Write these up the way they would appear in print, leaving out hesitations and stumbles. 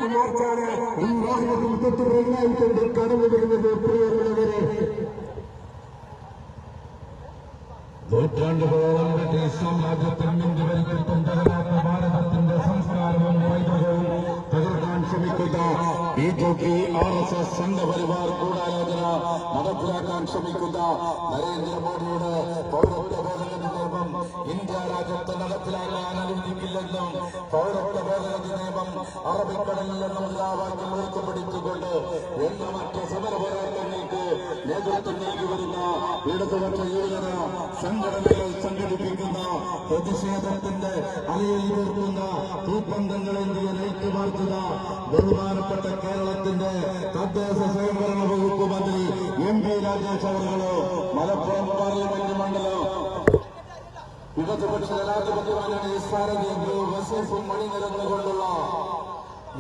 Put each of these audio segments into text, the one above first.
Night മാർച്ചാണ് ഈ വാഹനത്തിൽ തൊട്ടുറങ്ങായിക്കൊണ്ട് കടന്നു വരുന്നത്. പ്രിയമുള്ളവരെ, നൂറ്റാണ്ടുകളോളം ബ്രിട്ടീഷ് സാമ്രാജ്യത്തിൽ നിന്ന് ഭരിക്കപ്പെട്ട തകരാത്ത ഭാരതത്തിന്റെ സംസ്കാരവും വൈഭവവും തകർക്കാൻ ശ്രമിക്കുന്ന BJP, RSS സംഘപരിവാർ ഗൂഢാലോചന നടപ്പിലാക്കാൻ ശ്രമിക്കുന്ന നരേന്ദ്രമോദിയുടെ പൗരത്വ ഭേദഗതി നിയമം ഇന്ത്യ രാജ്യത്ത് നടപ്പിലാക്കാൻ അനുവദിക്കില്ലെന്നും പൗരത്വ ഭേദഗതി നിയമം അറബിക്കടലിൽ നിന്നുള്ള വാക്യം ഉയർത്തിപ്പിടിച്ചുകൊണ്ട് എണ്ണമറ്റ സമര പോരാട്ടങ്ങൾക്ക് നേതൃത്വം നൽകി വരുന്ന ഇടതുപക്ഷ യുവജന സംഘടനകൾ സംഘടിപ്പിക്കുന്ന പ്രതിഷേധത്തിന്റെ അലയിൽ തീർക്കുന്ന ഭൂപന്തങ്ങളെന്തിയ നൈറ്റ് മാർച്ചുക ബഹുമാനപ്പെട്ട കേരളത്തിന്റെ തദ്ദേശ സ്വയംഭരണ വകുപ്പ് മന്ത്രി MP രാജേഷ് അവர்களോ മലപ്പുറം പാർലമെന്റ് മണ്ഡലം ഇടതുപക്ഷ ജനാധിപത്യ മുന്നണി സാരഥി വസീഫും മണിനിരന്നുകൊണ്ടുള്ള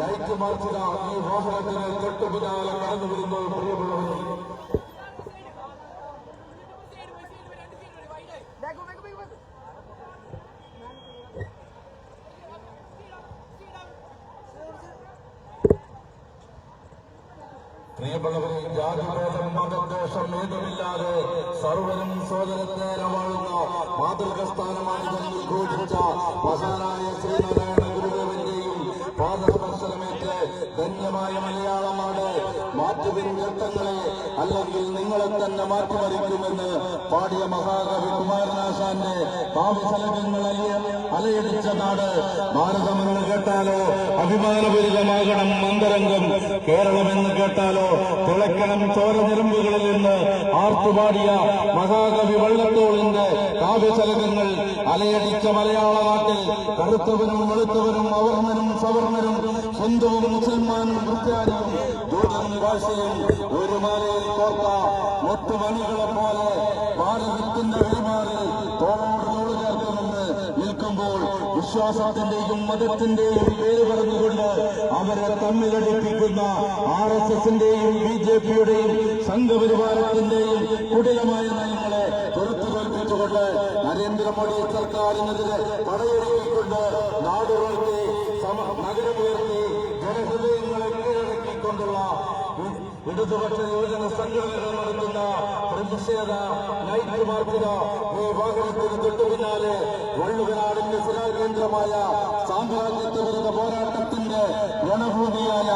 നൈറ്റ് മാർച്ചുക ഈ വാഹനത്തിന് തൊട്ടുപിന്നാലെ കടന്നുവരുന്നു. പ്രിയമുള്ളവർ, പ്രിയമുള്ളവരെ, ജാതിഭേദം മതദോഷം ഏതുമില്ലാതെ സർവരും സോദരത്തേരെ വാഴുന്ന മാതൃകസ്ഥാനമാണിതെന്ന് ഘോഷിച്ച മഹാനായ ശ്രീനാരായണ ഗുരുദേവന്റെയും പാദസ്പർശനമേറ്റ് ധന്യമായ മലയാളമാണ്. മാറ്റുവിൻ വ്യക്തങ്ങളെ, അല്ലെങ്കിൽ നിങ്ങളെ തന്നെ മാറ്റിമറിക്കുമെന്ന് പാടിയ മഹാകവി കുമാരനാശാന്റെ കാവ്യശലഭങ്ങൾ അലയടിച്ച നാട്. ഭാരതമെന്ന് കേട്ടാലോ അഭിമാനപൂരിതമാകണം അന്തരംഗം, കേരളമെന്ന് കേട്ടാലോ തിളക്കണം ചോര ഞരമ്പുകളിൽ നിന്ന് ആർത്തുപാടിയ മഹാകവി വള്ളത്തോളിന്റെ കാവ്യശലഭങ്ങൾ അലയടിച്ച മലയാള നാട്ടിൽ കറുത്തവനും വെളുത്തവനും അവർണനും സവർണനും ഹിന്ദുവും മുസൽമാനും ക്രിസ്ത്യാനിയും ദൂതനും ഭാഷയും ഒരു മാലയിൽ കോർത്ത മുത്തുമണികളെ പോലെ ഭാരതത്തിന്റെ പെരുമാറിൽ തോളോട് തോള് ചേർത്തുനിന്ന് നിൽക്കുമ്പോൾ വിശ്വാസത്തിന്റെയും മതത്തിന്റെയും പേര് പറഞ്ഞുകൊണ്ട് അവരെ തമ്മിലടിപ്പിക്കുന്ന RSSന്റെയും BJPയുടെയും സംഘപരിവാരത്തിന്റെയും കുടിലമായ നയങ്ങളെ തുറത്തുകൽപ്പിച്ചുകൊണ്ട് നരേന്ദ്രമോദി സർക്കാരിനെതിരെ പടയൊരുക്കിക്കൊണ്ട് നാടുകൾക്ക് നഗരമുയർത്തി ജനഹൃദയങ്ങളെ കീഴടക്കിക്കൊണ്ടുള്ള ഇടതുപക്ഷ യുവജന സംഘടനകൾ നടത്തുന്ന പ്രതിഷേധ നൈറ്റ് മാർച്ചുക ഈ വാഹനത്തിന് തൊട്ടുപിന്നാലെ വള്ളുവനാടിന്റെ സ്ഥിരാകേന്ദ്രമായ സാമ്രാജ്യത്വ വിരുദ്ധ പോരാട്ടത്തിന്റെ രണഭൂമിയായ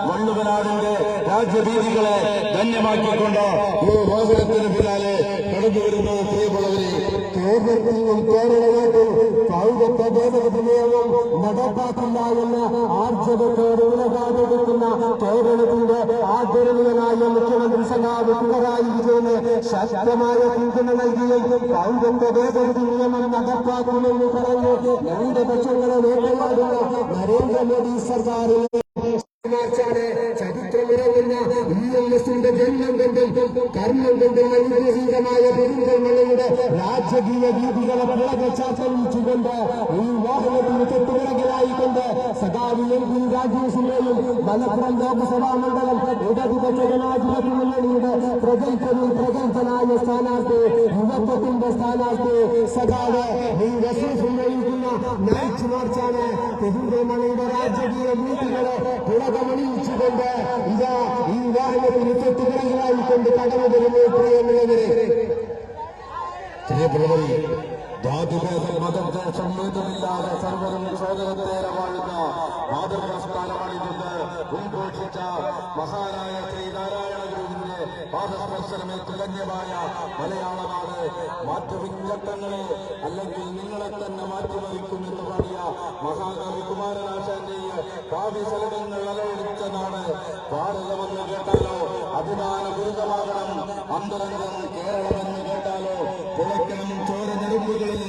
വള്ളുവനാടിന്റെ രാജ്യവീതികളെ ധന്യമാക്കിക്കൊണ്ട് ഈ വാഹനത്തിന് പിന്നാലെ കടന്നുവരുന്നത്. പ്രിയമുള്ളവരെ, കേരളത്തിലും കേരളമായിട്ടും പൗരത്വ ഭേദഗതി നിയമം നടപ്പാക്കില്ല എന്ന ആർജവത്തോട് ഉലകാതെടുക്കുന്ന കേരളത്തിന്റെ ആദരണീയനായ മുഖ്യമന്ത്രി സഖാവ് പിണറായി വിജയന് ശക്തമായ പിന്തുണ നൽകിയും പൗരത്വ ഭേദഗതി നിയമം നടപ്പാക്കുമെന്ന് പറഞ്ഞ് ന്യൂനപക്ഷങ്ങളെ വേട്ടയാടുന്ന നരേന്ദ്രമോദി സർക്കാരിന് മാർച്ചാണ് ചരിത്രമുറങ്ങുന്ന EMSന്റെ ജന്മം കൊണ്ടും കർമ്മം കൊണ്ടും അനുഗ്രഹീതമായ പെരുന്തൽമണ്ണയുടെ രാജകീയ വീതികളെ പിളകച്ചാത്തലിച്ചുകൊണ്ട് ഈ വാഹനത്തിന് തൊട്ടുപിറകിലായിക്കൊണ്ട് സഖാവ് MP രാജേഷിന്റെയും മലപ്പുറം ലോക്സഭാ മണ്ഡലം ഇടതുപക്ഷ ജനാധിപത്യ മുന്നണിയുടെ പ്രഗത്ഭനായ സ്ഥാനാർത്ഥി, യുവത്വത്തിന്റെ സ്ഥാനാർത്ഥി സഖാവ് വസീഫ് നയിക്കുന്ന നൈറ്റ് മാർച്ചാണ് പെരുന്തൽമണ്ണയുടെ രാജകീയ വീതികളെ ണിയിച്ചുകൊണ്ട് ഇതാ ഈ വാഹനത്തിന് തൊട്ടുപിറകിലായിക്കൊണ്ട് കടന്നു വരുന്നു. പ്രിയമുള്ളവരെ, ജാതിഭേദം മതദ്വേഷം ഏതുമില്ലാതെ സർവരും സോദരത്തേരെ വാഴുന്ന മാതൃകാസ്ഥാനമാണിതെന്ന് ഉദ്ഘോഷിച്ച മഹാനായ ശ്രീനാരായണ ഗുരുവിന്റെ പാദസ്പർശനമേറ്റ് ധന്യമായ മലയാളമാണ്. മാറ്റുവിൻ ചട്ടങ്ങളെ, അല്ലെങ്കിൽ നിങ്ങളെ തന്നെ മാറ്റിമറിക്കുമെന്ന് പാടിയ മഹാകവി കുമാരനാശാന്റെ കാവ്യശലഭങ്ങൾ അലയടിച്ച നാട്. ഭാരതമെന്ന് കേട്ടാലോ അഭിമാനപൂരിതമാകണം അന്തരംഗം, കേരളമെന്ന് കേട്ടാലോ തിളക്കണം ചോര ഞെരുമ്പുകളിൽ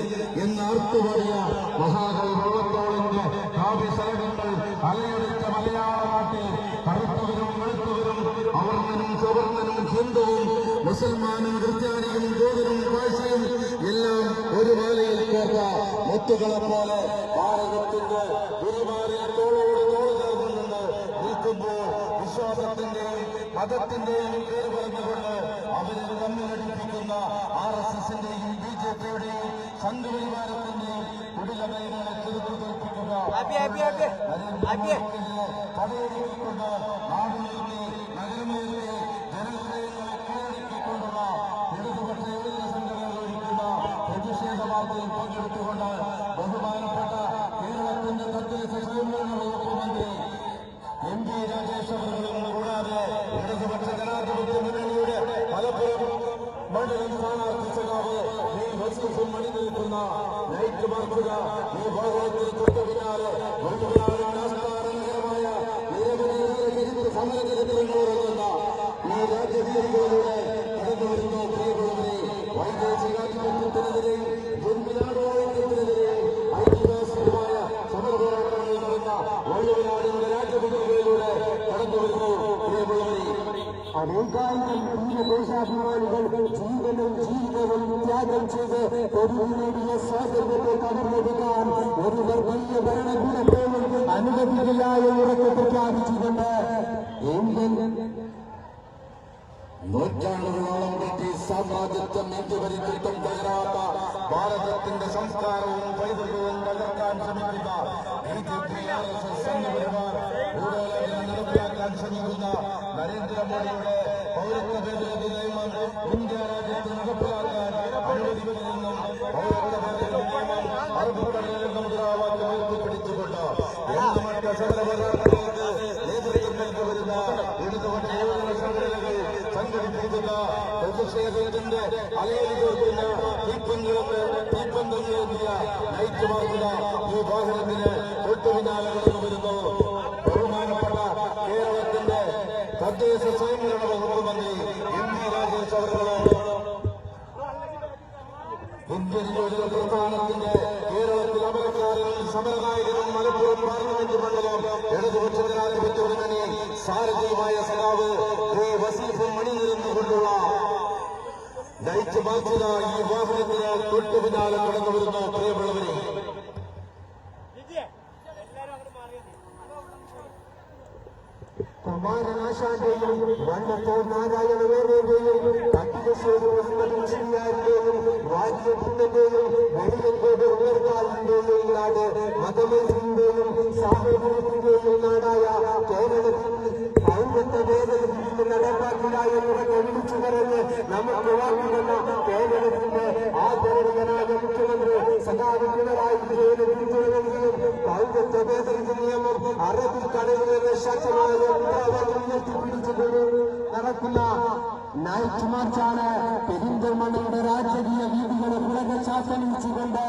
എന്നാർത്തുപാടിയ മഹാകവി വള്ളത്തോളിന്റെ കാവ്യശലഭങ്ങൾ അലയടിച്ച മലയാള നാട്ടിൽ കറുത്തവരും വെളുത്തവരും അവർണനും സവർണനും ഹിന്ദുവും മുസൽമാനും ക്രിസ്ത്യാനിയും ദൂതനും ഭാഷയും എല്ലാം ഒരു മാലയിൽ ചേർത്ത മുത്തുകളെ പോലെ ഭാരതത്തിന്റെ പെരുമാറിയ തോളോട് തോള് ചേർന്ന് നിന്ന് നിൽക്കുമ്പോൾ വിശ്വാസത്തിന്റെയും മതത്തിന്റെയും പേര് പറഞ്ഞുകൊണ്ട് അവരെ തമ്മിലടിപ്പിക്കുന്ന RSSന്റെയും BJPയുടെയും സംഘപരിവാരത്തിന്റെയും കുടിലതൈകളെ ചെറുത്തു തോൽപ്പിക്കുക, തടയൊരുക്കിക്കൊണ്ട് നാടുയർത്തി നഗരമുയർത്തി ജനഹൃദയങ്ങളെ കീഴടക്കിക്കൊണ്ടുള്ള ഇടതുപക്ഷ യുവജന സംഘടനകൾ ഒരുക്കുന്ന പ്രതിഷേധ വാർത്തയിൽ പങ്കെടുത്തുകൊണ്ട് ബഹുമാനപ്പെട്ട കേരളത്തിന്റെ തദ്ദേശ സ്വയംഭരണ വകുപ്പ് മന്ത്രി MP രാജേഷ് അവர்களுം കൂടാതെ ഇടതുപക്ഷ ജനാധിപത്യ മുന്നണിയുടെ മലപ്പുറം മണ്ഡലം സ്ഥാനാർത്ഥി സഖാവ് വസീഫും അണിനിൽക്കുന്ന നൈറ്റ് മാർക്കുക ഈ ഭാഗത്തിൽ തൊട്ടു പിന്നാലെ ആസ്ഥാനകരമായ നിരവധി സമരചരിത്രങ്ങളുറങ്ങുന്ന ഈ രാജ്യവീതികളിലൂടെ കടന്നു വരുന്ന പ്രിയമുള്ളവരെ വൈദേശികാധിപത്യത്തിനെതിരെയും ജന്മിനാടുവാഴ്ത്തത്തിനെതിരെയും ഐതിഹാസികമായ സമരപോരാട്ടങ്ങളിൽ നടന്ന വള്ളുവനാടിന്റെ രാജ്യവീതികളിലൂടെ കടന്നു വരുന്നു പ്രിയമുള്ളവരെ. അനേകായിരം ദേശാഭിമാനികൾ ജീവിതവും ത്യാഗം ചെയ്ത് തൊഴിൽ നേടിയ സ്വാതന്ത്ര്യത്തെ കടമെടുക്കാൻ ഒരു വർഗീയ ഭരണകൂടത്തെയും അനുവദിക്കില്ല എന്ന് പ്രഖ്യാപിച്ചുകൊണ്ട് ഇന്ത്യൻ നൂറ്റാണ്ടുകളോളം ബ്രിട്ടീഷ് സാമ്രാജ്യത്വം ഇന്ത്യഭരിച്ചിട്ടും തകരാത്ത ഭാരതത്തിന്റെ സംസ്കാരവും പൈതൃകവും തകർക്കാൻ ശ്രമിക്കുന്ന BJP, RSS സംഘപരിവാർ ഭൂഗോളത്തിൽ നടപ്പിലാക്കാൻ ശ്രമിക്കുന്ന നരേന്ദ്രമോദിയുടെ പൗരത്വ ഭേദഗതി നിയമം ഇന്ത്യ രാജ്യത്ത് നടപ്പിലാക്കാൻ അനുവദിക്കുമെന്നും പൗരത്വ ഭേദഗതി നിയമം അറുപക്കടലെന്ന മുദ്രാവാക്യം ഉയർത്തിപ്പിടിച്ചുകൊണ്ട് എണ്ണമറ്റ സമരപോരാട്ടങ്ങൾക്ക് നേതൃത്വം നൽകി വരുന്ന ഇടതുപക്ഷ യുവജന സംഘടനകൾ സംഘടിപ്പിക്കുന്ന പ്രതിഷേധത്തിന്റെ അലയടി തീർക്കുന്ന തീപ്പന്തങ്ങളെത്തിയ നൈറ്റ് മാർക്കുക ഈ വാഹനത്തിന് തൊട്ടുപിന്നാലെ കടന്നു വരുന്നു. ബഹുമാനപ്പെട്ട കേരളത്തിന്റെ തദ്ദേശ സ്വയംഭരണ വകുപ്പ് മന്ത്രി MP രാജേഷ് അവരുടെ ഇന്ത്യൻ യുവജന പ്രസ്ഥാനത്തിന്റെ കേരളത്തിൽ അമരക്കാരനും സമരനായകനും മലപ്പുറം പാർലമെന്റ് മണ്ഡലം ഇടതുപക്ഷ ജനാധിപത്യ മുന്നണി സാരഥിയുമായ സഖാവ് വസീഫും അണിനിരന്നുകൊണ്ടുള്ള നൈറ്റ് മാർച്ചിത ഈ വാഹനത്തിന് തൊട്ടു പിന്നാലെ കടന്നു വരുന്നു പ്രിയമുള്ളവരെ. കുമാരനാശാന്റെയും വണ്ണത്തോർ നാരായണവേരുടെയും കട്ടികശ്ശേരി മുഹമ്മദ് മുസ്ലിയാരുടെയും വാര്യത്തിന്റെയും വെളിയങ്കോട് ഉയർക്കാലിന്റെയും നാട് മതമേന്റെയും സാഹോദര്യത്തിന്റെയും നാടായ കേരളത്തിൽ പൗരത്വ ഭേദഗതി നടപ്പാക്കില്ല എന്നതൊക്കെ വിളിച്ചു പറഞ്ഞ് നമുക്ക് വാങ്ങിക്കുന്ന കേരളത്തിന്റെ ആദരണീയനായ മുഖ്യമന്ത്രി സഖാവ് പിണറായി വിജയന് വിളിച്ചുവെങ്കിലും പൗരത്വ ഭേദഗതി നിയമം അറബിക്കടലിലെ ശക്തമായ ഉയർത്തിപ്പിടിച്ചുകൊണ്ട് നടക്കുന്ന നൈറ്റ് മാർച്ചാണ് പെരിന്തൽമണ്ണയുടെ രാജകീയ വീതികളെ പുറകച്ചാത്തണിച്ചുകൊണ്ട്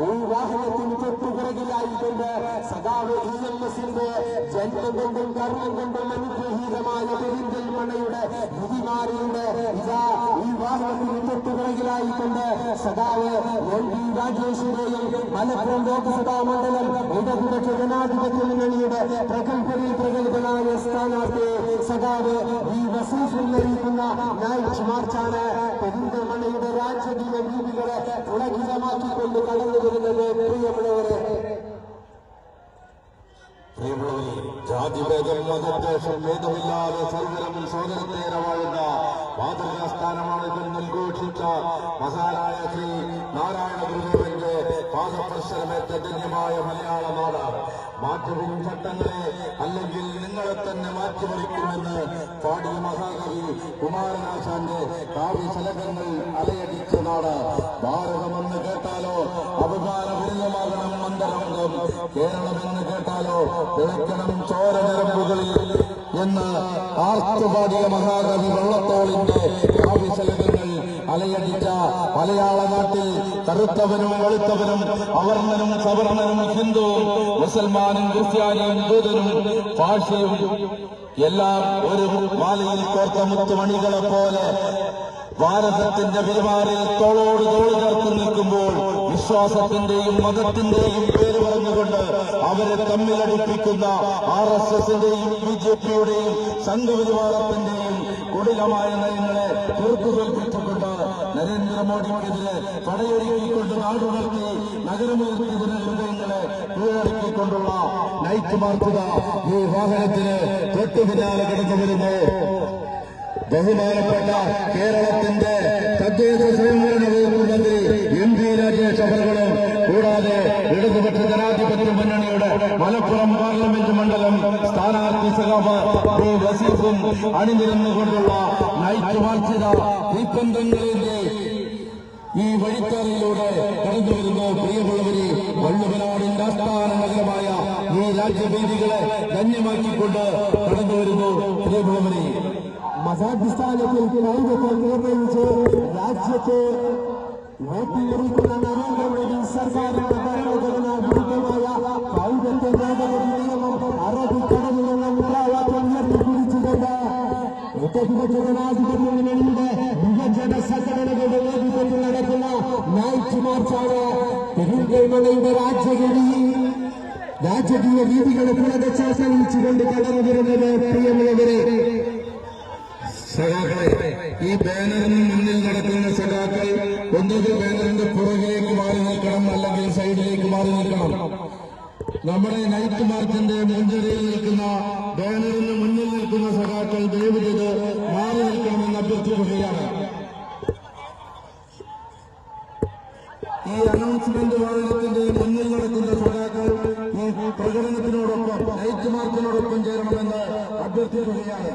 ഈ വാഹനത്തിന് തൊട്ടുപിറകിലായിക്കൊണ്ട് സഖാവ് EMSന്റെ ജന്മം കൊണ്ടും കർമ്മം കൊണ്ടും അനുഗ്രഹീതമായ പെരിന്തൽമണ്ണയുടെ വിധിമാറിയുടെ ഇതാ ഈ വാഹനത്തിന് തൊട്ടുപിറകിലായിക്കൊണ്ട് സഖാവ് MP രാജേഷിന്റെയും മലപ്പുറം ലോക്സഭാ മണ്ഡലം ഇടതുപക്ഷ ജനാധിപത്യ മുന്നണിയുടെ പ്രഗത്ഭനായ സ്ഥാനാർത്ഥി സഖാവ് വസീഫ് നയിക്കുന്ന നൈറ്റ് മാർച്ചാണ് പെരിന്തൽമണ്ണയുടെ രാജകീയ വീതികളെ പുളകിതമാക്കിക്കൊണ്ട് കടന്നു വരുന്നത് പ്രിയമുള്ളവരെ. ജാതിഭേദം മതദ്വേഷം ഭേദമില്ലാതെ സർവരും സോദരത്തേര വാഴുന്ന മാതൃകാസ്ഥാനമാണ് ഇതെന്ന് ഘോഷിച്ച മഹാനായ ശ്രീ നാരായണ ഗുരുദേവന്റെ പാദപ്രശ്രമേറ്റ ധന്യമായ മലയാള നാട്. മാറ്റവും ചട്ടങ്ങളെ അല്ലെങ്കിൽ നിങ്ങളെ തന്നെ മാറ്റിമറിക്കുമെന്ന് പാടിയ മഹാകവി കുമാരനാശാന്റെ കാവ്യശലകങ്ങൾ അലയടിച്ച നാട്. ഭാരതമെന്ന് കേട്ടാലോ അപകാരപൂർണമാകണം മന്ദരംഗം, കേരളമെന്ന് കേട്ടാലോ തിളക്കണം ചോരനരമ്പുകളിൽ എന്ന് ആർത്തുപാടിയ മഹാകവി വള്ളത്തോളിന്റെ കാവ്യശലകങ്ങൾ അലയടിച്ച മലയാള നാട്ടിൽ കറുത്തവനും വെളുത്തവനും അവർണനും സവർണനും ഹിന്ദുവും മുസൽമാനും ക്രിസ്ത്യാനിയും ദൂതനും ഭാഷയും എല്ലാം ഒരു മാലയിൽ കോർത്ത മുത്തുമണികളെ പോലെ ഭാരതത്തിന്റെ പെരുമാറിൽ തോളോട് തോള് ചേർത്ത് നിൽക്കുമ്പോൾ വിശ്വാസത്തിന്റെയും മതത്തിന്റെയും പേര് പറഞ്ഞുകൊണ്ട് അവരെ തമ്മിലടിപ്പിക്കുന്ന RSSന്റെയും BJPയുടെയും സംഘപരിവാരത്തിന്റെയും കുടിലമായ നയങ്ങളെ തീർത്തുകൽപ്പിച്ചുകൊണ്ട് നരേന്ദ്രമോദിക്കെതിരെ പടയൊരുക്കിക്കൊണ്ട് നാടുണർത്തി നഗരമുയർത്തി ഹൃദയങ്ങളെ കീഴടക്കിക്കൊണ്ടുള്ള നൈറ്റ് മാർച്ചുക ഈ വാഹനത്തിന് തൊട്ടു പിന്നാലെ കടന്നു വരുന്നു. ബഹുമാനപ്പെട്ട കേരളത്തിന്റെ തദ്ദേശ സ്വയംഭരണ വകുപ്പ് മന്ത്രി എം പി രാജേഷ് അവர்களுം കൂടാതെ ഇടതുപക്ഷ ജനാധിപത്യ മുന്നണിയുടെ മലപ്പുറം പാർലമെന്റ് മണ്ഡലം സ്ഥാനാർത്ഥി സഖാവ് പി വസീഫും അണിനിരന്നുകൊണ്ടുള്ള നൈറ്റ് വാർഷിക തീപ്പന്തങ്ങളിലെ ഈ വഴിത്താറിലൂടെ കടന്നുവരുന്ന പ്രിയമുള്ളവരെ, വള്ളുവനാടിന്റെ ആസ്ഥാന നഗരമായ ഈ രാജ്യവേദികളെ ധന്യമാക്കിക്കൊണ്ട് കടന്നുവരുന്നു പ്രിയമുള്ളവരെ. മതാടിസ്ഥാനത്തിൽ പൗരത്വം നിർണയിച്ച് രാജ്യത്തെ നോക്കിയിരിക്കുന്ന നരേന്ദ്രമോദി സർക്കാരിന്റെ ഭരണഘടനാ വിരുദ്ധമായ പൗരത്വ ഭേദഗതി നിയമം അറബിക്കടലിലുള്ള മുദ്രാവാക്യം ഉയർത്തിപ്പിടിച്ചുകൊണ്ട് ഇടതുപക്ഷ ജനാധിപത്യ മുന്നണിയുടെ യുവജന സംഘടനകളുടെ നേതൃത്വത്തിൽ നടക്കുന്ന നൈറ്റ് മാർച്ചാണ് പെരുന്തൽമണ്ണയുടെ രാജകീയ രീതികളെ പുനഃശ്വാസീകരിച്ചുകൊണ്ട് കടന്നു വരുന്നത്. പ്രിയമുള്ളവരെ, സഖാക്കളെ, ഈ ബാനറിന് മുന്നിൽ നടക്കുന്ന സഖാക്കൾ ഒന്നുകിൽ ബാനറിന്റെ പുറകിലേക്ക് മാറി നിൽക്കണം, അല്ലെങ്കിൽ സൈഡിലേക്ക് മാറി നിൽക്കണം. നമ്മുടെ നൈറ്റ് മാർച്ചിന്റെ മുൻനിരയിൽ നിൽക്കുന്ന ബാനറിന് മുന്നിൽ നിൽക്കുന്ന സഖാക്കൾ ദയവ് ചെയ്ത് മാറി നിൽക്കണമെന്ന് അഭ്യർത്ഥിക്കുകയാണ്. ഈ അനൗൺസ്മെന്റ് വാഹനത്തിന്റെ മുന്നിൽ നടക്കുന്ന സഖാക്കൾ ഈ പ്രകടനത്തിനോടൊപ്പം നൈറ്റ് മാർച്ചിനോടൊപ്പം ചേരണമെന്ന് അഭ്യർത്ഥിക്കുകയാണ്.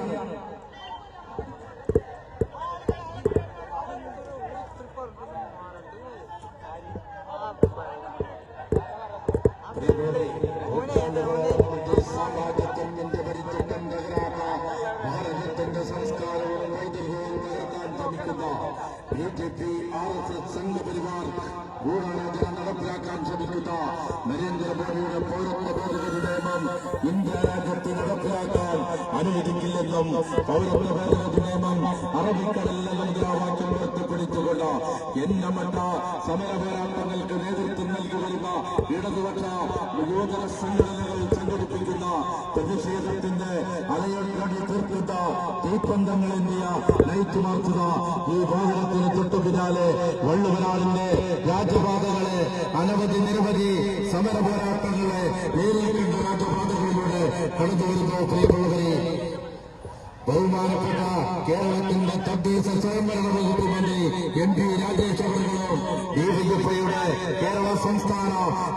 സാമ്രാജ്യത്തിന്റെ പരിചയം തകരാത്ത ഭാരതത്തിന്റെ സംസ്കാരവും പൈതൃകവും തകർക്കാൻ ശ്രമിക്കുന്ന BJP, RSS സംഘപരിവാർ ഗൂഢാലോചന നടപ്പിലാക്കാൻ ശ്രമിക്കുന്ന നരേന്ദ്രമോദിയുടെ പൗരത്വ ഭേദഗതി നിയമം ഇന്ത്യ രാജ്യത്ത് നടപ്പിലാക്കാൻ അനുവദിക്കില്ലെന്നും പൗരത്വ ഭേദഗതി നിയമം അറബിക്കടലിലെ മുദ്രാവാക്യം ഉയർത്തിപ്പിടിച്ചുകൊണ്ട് എണ്ണമറ്റ സമര പോരാട്ടങ്ങൾക്ക് നേതൃത്വം നൽകി വരുന്ന ഇടതുപക്ഷ യുവജന സംഘടനകൾ സംഘടിപ്പിക്കുന്ന പ്രതിഷേധത്തിന്റെ അലയൊഴി തീർക്കുന്ന തീപ്പന്തങ്ങളെത്തിയ നൈറ്റ് മാർച്ചുക ഈ വാഹനത്തിന് തൊട്ടു പിന്നാലെ വള്ളുവനാടിന്റെ രാജപാതകളെ നിരവധി സമര പോരാട്ടങ്ങളെ നേരിടുന്ന രാജപാതകളിലൂടെ കടന്നുവരുന്ന പ്രിയമുള്ളവരെ, ബഹുമാനപ്പെട്ട കേരളത്തിന്റെ തദ്ദേശ സ്വയംഭരണ വകുപ്പ് മന്ത്രി എം പി രാജേഷ് അവர்களுം ഡിവൈഎഫ്ഐയുടെ കേരള സംസ്ഥാന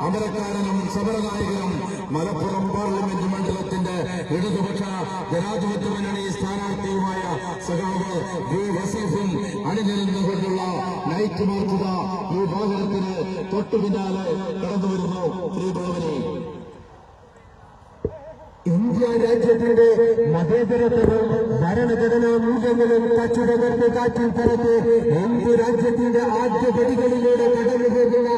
അമരക്കാരനും സമരനായകനും മലപ്പുറം പാർലമെന്റ് മണ്ഡലത്തിന്റെ ഇടതുപക്ഷ ജനാധിപത്യ മുന്നണി സ്ഥാനാർത്ഥിയുമായ സഖാവ് വി വസീഫും അണിനിരന്നുകൊണ്ടുള്ള നൈറ്റ് മാർച്ചുക ഈ വാഹനത്തിന് തൊട്ടു പിന്നാലെ കടന്നുവരുന്നു. ശ്രീബഹുവനെ, ഇന്ത്യ രാജ്യത്തിന്റെ മതേതരത്വവും ഭരണഘടനാ മൂല്യങ്ങളും കച്ചുടകർന്ന് കാറ്റിൽ പറത്ത് ഹിന്ദു രാജ്യത്തിന്റെ ആദ്യപടികളിലൂടെ കടന്നുപോകുന്ന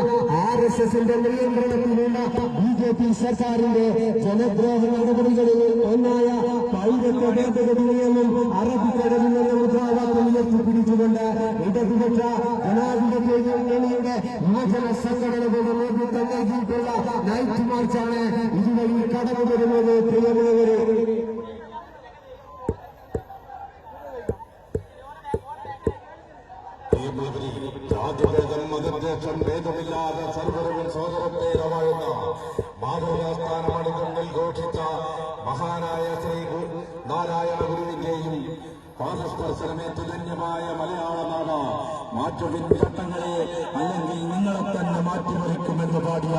RSSന്റെ നിയന്ത്രണത്തിലുള്ള BJP സർക്കാരിന്റെ ജനദ്രോഹ നടപടികളിൽ ഒന്നായ പൗരത്വ ഭേദഗതി നിയമം അറബിക്കടലിൽ നിന്ന് മുദ്രാവാക്യം ഉയർത്തിപ്പിടിച്ചുകൊണ്ട് ഇടതുപക്ഷ ജനാധിപത്യ മുന്നണിയുടെ യുവജന സംഘടനകളുടെ നേതൃത്വം നൽകിയിട്ടുള്ള നൈറ്റ് മാർച്ചാണ് ഇതുവഴി കടന്നു വരുന്നത്. പ്രിയമുള്ളവരെ, ജാതിഭേദം മതദ്വേഷം ഭേദമില്ലാതെ സർവരും സോദരത്തേരമായുന്ന മാധവസ്ഥാനമണികൊണ്ടിൽ ഘോഷിച്ച മഹാനായ ശ്രീ നാരായണ ഗുരുവിന്റെയും പാദസ്പർശനമേറ്റ് ധന്യമായ മലയാള നാട് മാറ്റുവിൻ ഘട്ടങ്ങളെ, അല്ലെങ്കിൽ നിങ്ങളെ തന്നെ മാറ്റിമറിക്കുമെന്ന് പാടിയ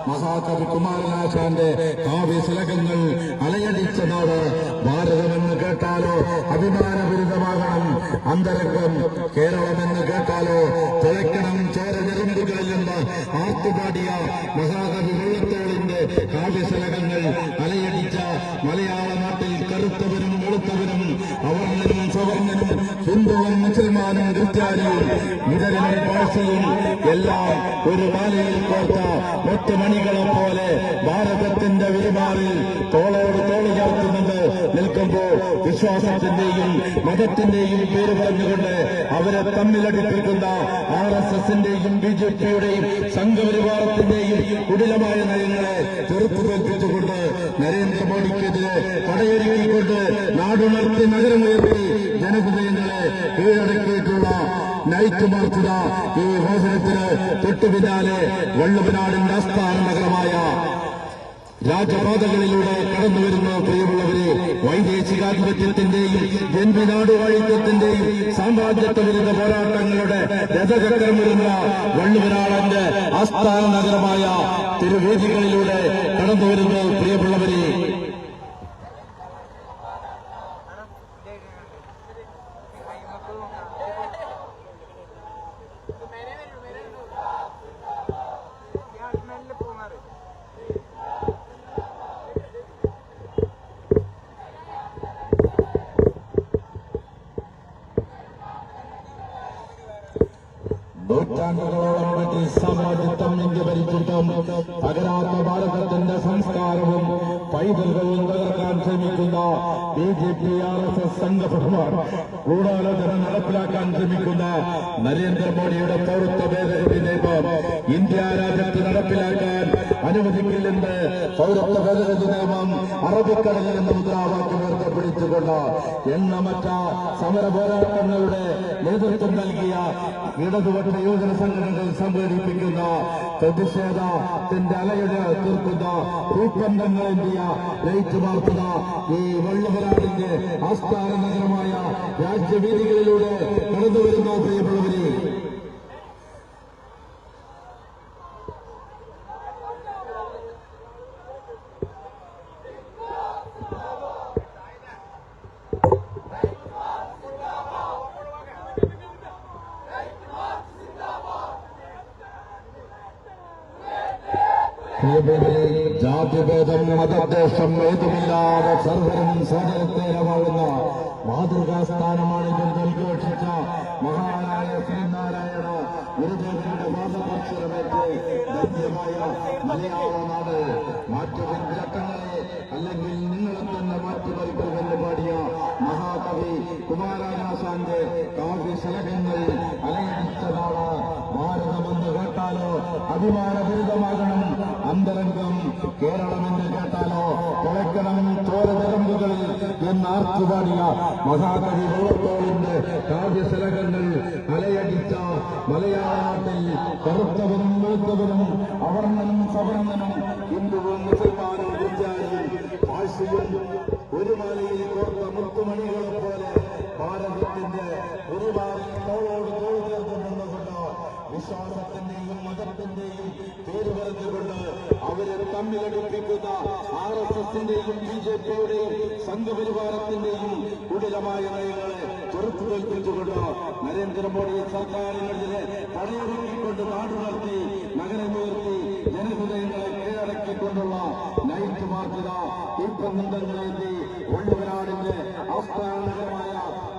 മഹാകവി കുമാരനാശാന്റെ കാവ്യശലകങ്ങൾ അലയടിച്ച നാട് ഭാരതമെന്ന് കേട്ടാലോ അഭിമാനപൂരിതമാകണം അന്തരംഗം, കേരളമെന്ന് കേട്ടാലോ തിളയ്ക്കണം ചോര നെറുമുടികളിൽ നിന്ന് ആർത്തുപാടിയ മഹാകവി വെള്ളത്തോളിന്റെ കാവ്യശലകങ്ങൾ അലയടിച്ച മലയാള നാട്ടിൽ കറുത്തവരും വെളുത്തവരും അവർണ്ണനും സവർണ്ണനും ഹിന്ദുവും മുസൽമാനും ക്രിസ്ത്യാനിയും ഇതരനും ഭാഷയും എല്ലാം ഒരു മാലയിൽ കോർത്ത ഒറ്റമണികളെ പോലെ ഭാരതത്തിന്റെ വിരിമാറിൽ തോളോട് തോള് ചേർത്തുകൊണ്ട് നിൽക്കുമ്പോൾ വിശ്വാസത്തിന്റെയും മതത്തിന്റെയും പേര് പറഞ്ഞുകൊണ്ട് അവരെ തമ്മിലടിപ്പിക്കുന്ന RSSന്റെയും BJPയുടെയും സംഘപരിവാരത്തിന്റെയും കുടിലമായ നയങ്ങളെ ചെറുത്തുതോൽപ്പിച്ചുകൊണ്ട് നരേന്ദ്രമോദിക്കെതിരെ പടയൊരുക്കിക്കൊണ്ട് നാടുണർത്തി നഗരമുയർത്തി ജനഹൃദയങ്ങളെ കീഴടക്കിയിട്ടുള്ള നൈറ്റ് മാർച്ചുക ഈ വാഹനത്തിന് തൊട്ടു പിന്നാലെ വള്ളുവനാടിന്റെ ആസ്ഥാന നഗരമായ രാജപാതകളിലൂടെ കടന്നുവരുന്ന പ്രിയമുള്ളവരെ, വൈദേശികാധിപത്യത്തിന്റെയും എൻപി നാടുവാഴിത്വത്തിന്റെയും സാമ്രാജ്യത്വ വിരുദ്ധ പോരാട്ടങ്ങളുടെ രഥചക്രമിരുന്ന വള്ളുവനാളന്റെ ആസ്ഥാന നഗരമായ തിരുവേദികളിലൂടെ കടന്നുവരുന്നു. പ്രിയമുള്ളവരെ, നൂറ്റാണ്ടുകളോളം ബ്രിട്ടീഷ് സാമ്രാജ്യത്വം ഇന്ത്യ ഭരിച്ചിട്ടും തകരാത്ത ഭാരതത്തിന്റെ സംസ്കാരവും പൈതൃകവും തകർക്കാൻ ശ്രമിക്കുന്ന BJP RSS സംഘപരിവാർ ഗൂഢാലോചന നടപ്പിലാക്കാൻ ശ്രമിക്കുന്ന നരേന്ദ്രമോദിയുടെ പൗരത്വ ഭേദഗതി നിയമം ഇന്ത്യ രാജ്യത്ത് നടപ്പിലാക്കാൻ അനുവദിക്കില്ലെന്ന് പൗരത്വ ഭേദഗതി നിയമം അറബിക്കടലിൽ നിന്ന് മുദ്രാവാക്യം ഉയർത്തിപ്പിടിച്ചുകൊണ്ട് എണ്ണമറ്റ സമര പോരാട്ടങ്ങളുടെ നേതൃത്വം നൽകിയ ഇടതുപക്ഷ യുവജന സംഘടനകൾ സംഘടിപ്പിക്കുന്ന പ്രതിഷേധത്തിന്റെ അലയുടെ തീർക്കുന്ന ഭൂഖണ്ഡങ്ങളെന്തിയ ലയിച്ചു പാർക്കുന്ന ഈ വള്ളുവനാടിന്റെ ആസ്ഥാന നഗരമായ രാജ്യവീതികളിലൂടെ കടന്നുവരുന്ന പ്രിയമുള്ളവരെ, ജാതിഭേദം മതദ്വേഷം ഏതുമില്ലാതെ സർവരും സോദരത്തേരെ വാഴുന്ന മാതൃകാസ്ഥാനമാണ് ഇതിൽ നൽകിവെച്ച മഹാനായ ശ്രീനാരായണ ഗുരുദേവന്റെ വാദപക്ഷരമേറ്റ് ധന്യമായ മലയാള നാട്. മാറ്റുവിൻ ചട്ടങ്ങളെ, അല്ലെങ്കിൽ നിങ്ങളെ തന്നെ മാറ്റിമറിക്കുമെന്ന് പാടിയ മഹാകവി കുമാരനാശാന്റെ കാവ്യശലഭങ്ങൾ അലയടിച്ചതാണ് ഭാരതമെന്ന് കേട്ടാലോ അഭിമാനപൂരിതമാകണം അന്തരംഗം, കേരളമെന്ന് കേട്ടാലോ കുളയ്ക്കണം ചോരതരമ്പുകളിൽ എന്നാർത്തുപാടിയ മഹാകവി വള്ളത്തോളിന്റെ കാവ്യശലഭങ്ങൾ അലയടിച്ച മലയാള നാട്ടിൽ കറുത്തവനും വെളുത്തവനും അവർണ്ണനും സവർണ്ണനും ഹിന്ദുവും മുസൽമാനും ക്രിസ്ത്യാനിയും പാഴ്സിയും ഒരു മാലയിൽ കോർത്ത മുത്തുമണികളെ പോലെ ഭാരതത്തിന്റെ ഒരു മാറിൽ തോളോട് തോൾ ചേർത്ത് നിന്നുകൊണ്ട് വിശ്വാസത്തിന്റെയും മതത്തിന്റെയും പേര് പറഞ്ഞുകൊണ്ട് അവരെ തമ്മിലടിപ്പിക്കുന്ന RSSന്റെയും BJPയുടെയും സംഘപരിവാരത്തിന്റെയും കുടിലമായ നയങ്ങളെ ചെറുത്തു തോൽപ്പിച്ചുകൊണ്ട് നരേന്ദ്രമോദി സർക്കാരിനെതിരെ പടയൊരുക്കിക്കൊണ്ട് നാടുണർത്തി നഗരമുയർത്തി ജനഹൃദയങ്ങളെ കീഴടക്കിക്കൊണ്ടുള്ള നൈറ്റ് മാർച്ചിത തീപ്പന്തങ്ങളെത്തി വള്ളുവനാടിന്റെ ആസ്ഥാന നഗരമായ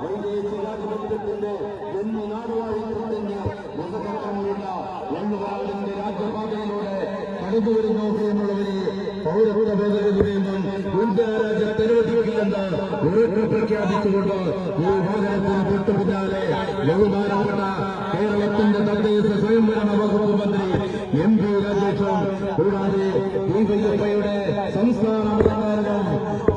വൈദേശികാധിപത്യത്തിന്റെ എന്നീ നാടുവാഴിത്വത്തിന്റെ മുഖചക്രങ്ങളുള്ള വള്ളുവനാടിന്റെ രാജ്യപാതയിലൂടെ കടന്നുവരുന്നു എന്നുള്ളവരെ പൗരത്വ ഭേദഗതി നിയമം ഇന്ത്യ രാജ്യത്ത് അനുവദിക്കില്ലെന്ന് ഉറപ്പ് പ്രഖ്യാപിച്ചുകൊണ്ട് ഈ വാഹനത്തിന് തൊട്ടു പിന്നാലെ ബഹുമാനപ്പെട്ട കേരളത്തിന്റെ തദ്ദേശ സ്വയംഭരണ വകുപ്പ് മന്ത്രി MP രാജേഷും കൂടാതെ DYFIയുടെ സംസ്ഥാന പ്രധാനവും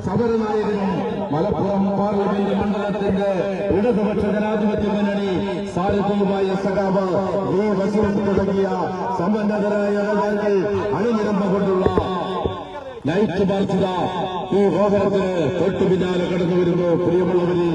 സമരനായകനും മലപ്പുറം പാർലമെന്റ് മണ്ഡലത്തിന്റെ ഇടതുപക്ഷ ജനാധിപത്യ മുന്നണി സാരഥിയുമായ സഖാവ് V. വസീഫ് തുടങ്ങിയ സമ്പന്നതരായ നേതാക്കൾ അണിനിരന്നുകൊണ്ടുള്ള നൈറ്റ് മാർച്ചിത ഈ വാഹനത്തിന് തൊട്ടു പിന്നാലെ കടന്നുവരുന്നു. പ്രിയമുള്ളവരെ,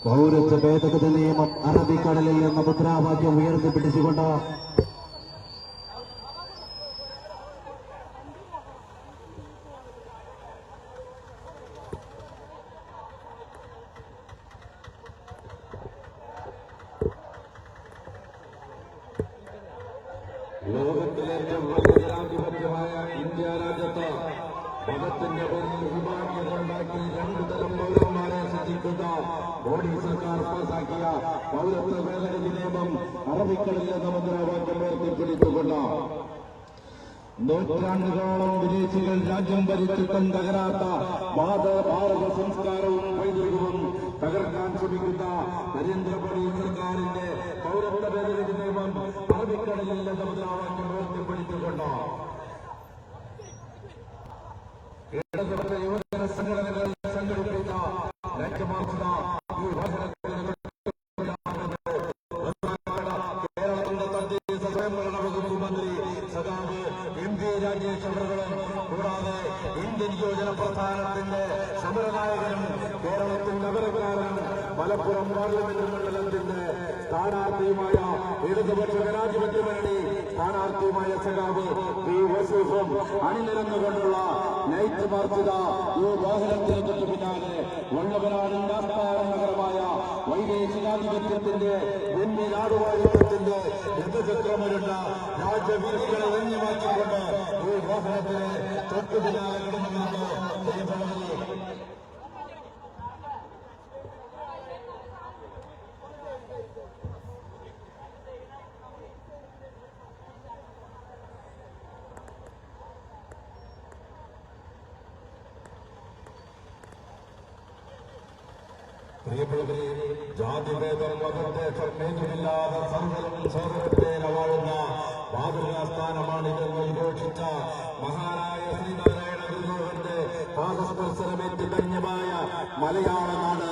പൗരത്വ ഭേദഗതി നിയമം അറബിക്കടലിൽ എന്ന മുദ്രാവാക്യം ഉയർത്തിപ്പിടിച്ചുകൊണ്ട് ലോകത്തിലെ ഏറ്റവും വലിയ ജനാധിപത്യമായ ഇന്ത്യ രാജ്യത്ത് മതത്തിന്റെ പേരിൽ വിഭാഗീയതയുണ്ടാക്കി രണ്ടു തരം പൗരന്മാരെ സൃഷ്ടിക്കുന്ന മോഡി സർക്കാർ പാസാക്കിയ പൗരത്വ ഭേദഗതി നിയമം അറബിക്കടലിൽ എന്ന മുദ്രാവാക്യം ഉയർത്തിപ്പിടിച്ചുകൊണ്ട് നൂറ്റാണ്ടുകളോളം വിദേശികൾ രാജ്യം ഭരിച്ചിട്ടും തകരാത്ത ഭാരത സംസ്കാരവും പൈതൃകവും തകർക്കാൻ ശ്രമിക്കുന്ന നരേന്ദ്രമോദി സർക്കാരിന്റെ പൗരത്വ ഭേദഗതി നിയമം അറബിക്കടലിൽ എന്ന മുദ്രാവാക്യം ഉയർത്തിപ്പിടിച്ചുകൊണ്ട് ഇടതുപക്ഷ യുവജന സംഘടന ഇന്ത്യൻ യുവജന പ്രസ്ഥാനത്തിന്റെ സമരനായകനും കേരളത്തിന്റെ അമരക്കാരനും മലപ്പുറം പാർലമെന്റ് മണ്ഡലത്തിന്റെ സ്ഥാനാർത്ഥിയുമായ ഇടതുപക്ഷ ജനാധിപത്യ മുന്നണി സ്ഥാനാർത്ഥിയുമായ സഖാവ് പി വസീഫും അണിനിരന്നുകൊണ്ടുള്ള നൈറ്റ് മാർച്ചിത ഈ വാഹനത്തിന് തൊട്ടു പിന്നാലെ വള്ളവനാടിന്റെ ആസ്ഥാന നഗരമായ വൈദേശികാധിപത്യത്തിന്റെ നാടുവാഴിത്വത്തിന്റെ രഥചക്രമൊരുണ്ട രാജ്യവീതികളെ ധന്യമാക്കിക്കൊണ്ട് ഈ വാഹനത്തിന് തൊട്ടു പിന്നാലെ കിടന്നുകൊണ്ട് പ്രിയപ്പെട്ടവരെ, ജാതിഭേദം മതത്തെ ഭേദമില്ലാതെ സർവ്വം സോദരത്തേന വാഴുന്ന മാതൃകാസ്ഥാനമാണിതെന്ന് ഘോഷിച്ച മഹാനായ ശ്രീനാരായണ ഗുരുവിന്റെ പാദസ്പർശനമേറ്റ് ധന്യമായ മലയാള നാട്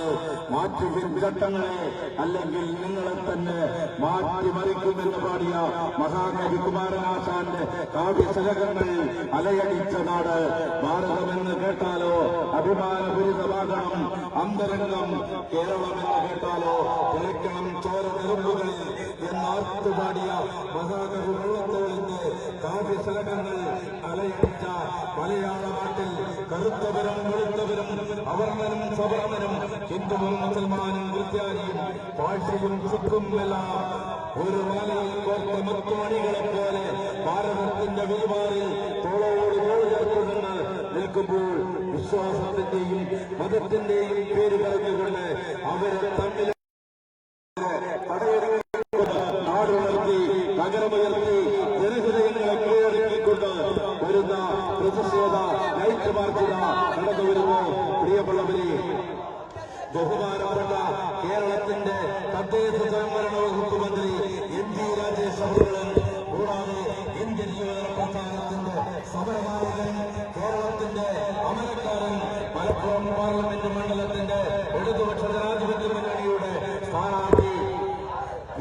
മാറ്റുവിൻ ഘട്ടങ്ങളെ, അല്ലെങ്കിൽ നിങ്ങളെ തന്നെ മാറ്റിമറിക്കുമെന്ന് പാടിയ മഹാകവി കുമാരനാശാന്റെ കാവ്യശലകങ്ങൾ അലയടിച്ച നാട്. ഭാരതമെന്ന് കേട്ടാലോ അഭിമാനപൂരിതമാകണം അന്തരംഗം, കേരളമെന്ന് കേട്ടാലോ തിളയ്ക്കണം ചോര നെറുമ്പുകളിൽ എന്നാർത്തുപാടിയ മഹാകവി വെള്ളത്തോളിന്റെ കാവ്യശലകങ്ങൾ അലയടിച്ച മലയാള നാട്ടിൽ കറുത്തവരും വെളുത്തവരും അവർണനും സവർണനും ഹിന്ദുവും മുസൽമാനും ക്രിസ്ത്യാനിയും പാഴ്ചയും സിഖും എല്ലാം ഒരു മാലയിൽ കോർത്ത മുത്തുമണികളെ പോലെ ഭാരതത്തിന്റെ വിരിമാറിൽ തോളോട് തോൾ ചേർത്തുനിന്ന് നിൽക്കുമ്പോൾ വിശ്വാസത്തിന്റെയും മതത്തിന്റെയും പേര് പറഞ്ഞുകൊണ്ട് അവരെ തമ്മിൽ നാടുണർത്തി നഗരമുയർത്തി ജനഹൃദയങ്ങളെ കീഴടക്കിക്കൊണ്ട് വരുന്ന പ്രതിഷേധ നൈറ്റ് മാർച്ചിത കടന്നു വരുന്നു. പ്രിയമുള്ളവരെ, ബഹുമാനപ്പെട്ട കേരളത്തിന്റെ തദ്ദേശ സ്വയംഭരണ വകുപ്പ് മന്ത്രി എം പി രാജേഷ് അവറുകളും കൂടാതെ ഇന്ത്യൻ യുവജന പ്രസ്ഥാനത്തിന്റെ സമരനായകൻ കേരളത്തിന്റെ അമരക്കാരൻ മലപ്പുറം പാർലമെന്റ് മണ്ഡലത്തിന്റെ ഇടതുപക്ഷ ജനാധിപത്യ മുന്നണിയുടെ സ്ഥാനാർത്ഥി